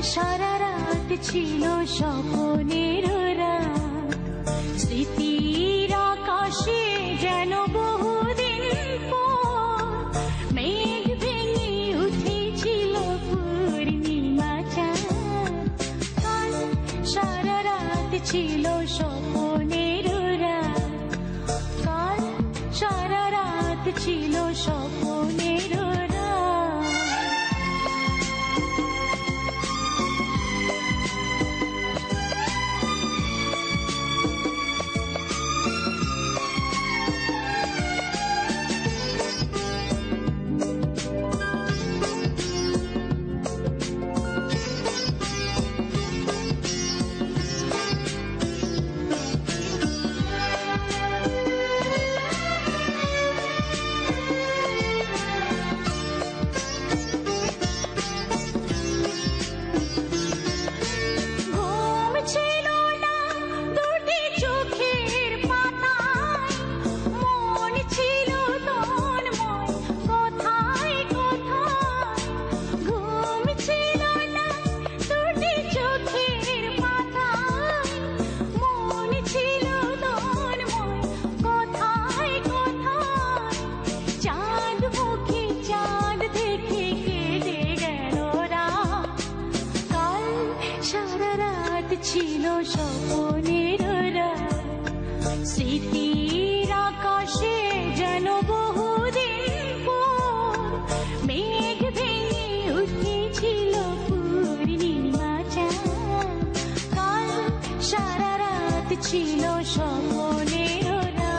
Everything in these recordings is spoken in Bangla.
সারা রাত ছিল স্বপ্নের রাত, স্মৃতির আকাশে যেন বহুদিন পর মেঘ ভেঙে উঠেছিল পূর্ণিমা চাঁদ। কাল সারা রাত ছিল স্বপ্নের রাত, কাল সারা রাত ছিল স্বপ্নের রাত। ছিল স্বপ্নের রাত, স্মৃতির আকাশে যেন বহুদিন পর মেঘ ভেঙে উঠেছিল পূর্ণিমা চাঁদ। কাল সারা রাত ছিল স্বপ্নের রাত।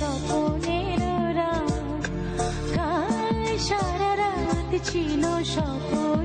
স্বপ্নের রাত, কাল সারা রাত ছিল স্বপ্ন।